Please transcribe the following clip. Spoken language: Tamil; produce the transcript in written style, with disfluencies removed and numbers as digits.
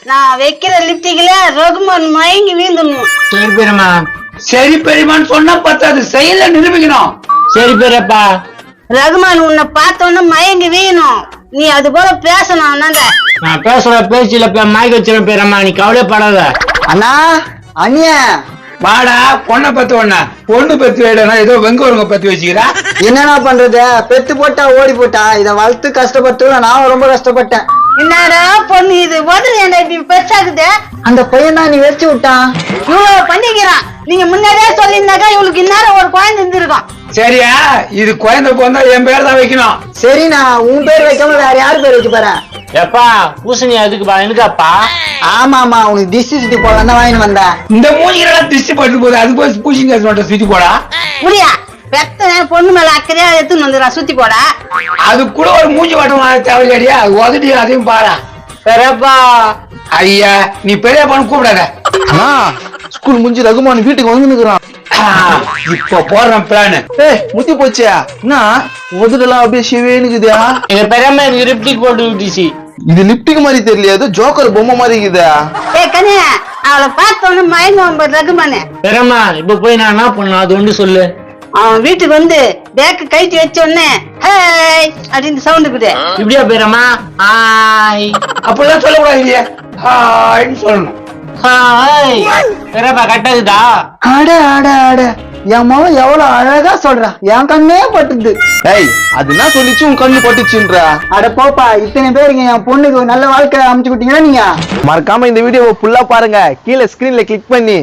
நான் வைக்கிற லிப்டிக்ல ரகுமான் மயங்கி வீழ்ந்துடணும். சரி பெரியம்மா. சரி பெரியமான்னு சொன்னா பத்தாது, செயல நிரூபிக்கணும். சரி பெரியப்பா. ரகுமான் உன்னை பார்த்தோன்னு மயங்கி வீணும். நீ அது போல பேசணும். நாங்க நான் பேசுற பேச்சுல மயக்க வச்சிருவேன் பெரியம்மா, நீ கவலைப்படாத. அண்ணா அண்ணிய வாடா, பொண்ணை பத்து ஒண்ணா பொண்ணு பத்து வேடனா ஏதோ வெங்கோருங்க பத்தி வச்சுக்கிறா. என்னண்ணா பண்றது? பெத்து போட்டா ஓடி போட்டா. இத வளர்த்து கஷ்டப்பட்டு நான் ரொம்ப கஷ்டப்பட்டேன். என்னடா பொண்ணு இது உடனே என்ன இப்படி பெருசாகுது? அந்த பையன் தான் நீ வச்சு விட்டான். இவ்வளவு பண்ணிக்கிறான். நீங்க முன்னாடியே சொல்லியிருந்தாக்கா இவளுக்கு இந்நேரம் ஒரு குழந்தை இருந்திருக்கும். சரியா, இது குழந்தை பிறந்தா என் பேர் தான் வைக்கணும். சரிண்ணா, உன் பேர் வைக்காம வேற யாரு பேர் வைக்க போறேன்? எப்பா பூசணி அதுக்குப்பா எனக்காப்பா. ஆமாமா, உனக்கு திஷ்டி சுத்தி போலாம் தான் வாங்கிட்டு வந்தேன். இந்த மூஞ்சிகளா திருஷ்டி பட்டு போகுது, அது போய் பூசிங்க மட்டும் சுத்தி போடா. முடியா பெத்த பொண்ணு மேல அக்கறையா எடுத்துன்னு வந்துடுறான் சுத்தி போட. அது கூட ஒரு மூஞ்சி வட்டம் தேவையில்லையா, உதட்டி அதையும் பாரா. பெரியப்பா. ஐயா நீ பெரிய பண்ண கூப்பிடாத. ஸ்கூல் முடிஞ்சு ரகுமான் வீட்டுக்கு வந்து நிக்கிறான். இப்ப போடுறேன் பிளான். முத்தி போச்சியா? என்ன முதலெல்லாம் அப்படியே சிவேனுக்குதா? எங்க பெரியம்மா எனக்கு லிப்டிக் போட்டு விட்டுச்சு. இது லிப்டிக் மாதிரி தெரியல, ஏதோ ஜோக்கர் பொம்மை மாதிரி இருக்குதா? கண்ணு அவளை பார்த்தோன்னு மயங்க ரகுமானு. பெரியம்மா இப்ப போய் நான் என்ன பண்ணணும் அது ஒன்று சொல்லு. அவன் வீட்டுக்கு வந்து பேக்கு கைட்டி வச்ச உடனே ஹேய் அப்படின்னு சவுண்ட் இருக்குது. இப்படியா பெரியம்மா? ஹாய் அப்படிதான் சொல்லக்கூடாது இல்லையா, ஹாய்ன்னு சொல்லணும். ஹாய். பெரியப்பா கட்டாக்குதா? அட அட அட, என் மகன் எவ்வளவு அழகா சொல்றா, என் கண்ணே பட்டுது. அது என்ன சொல்லிச்சு உன் கண்ணு பட்டுச்சுன்றா? அட போப்பா, இத்தனை பேருக்கு என் பொண்ணுக்கு நல்ல வாழ்க்கை அமைச்சு கொடுத்தீங்கன்னா நீங்க. மறக்காம இந்த வீடியோவை ஃபுல்லா பாருங்க, கீழே ஸ்கிரீன்ல கிளிக் பண்ணி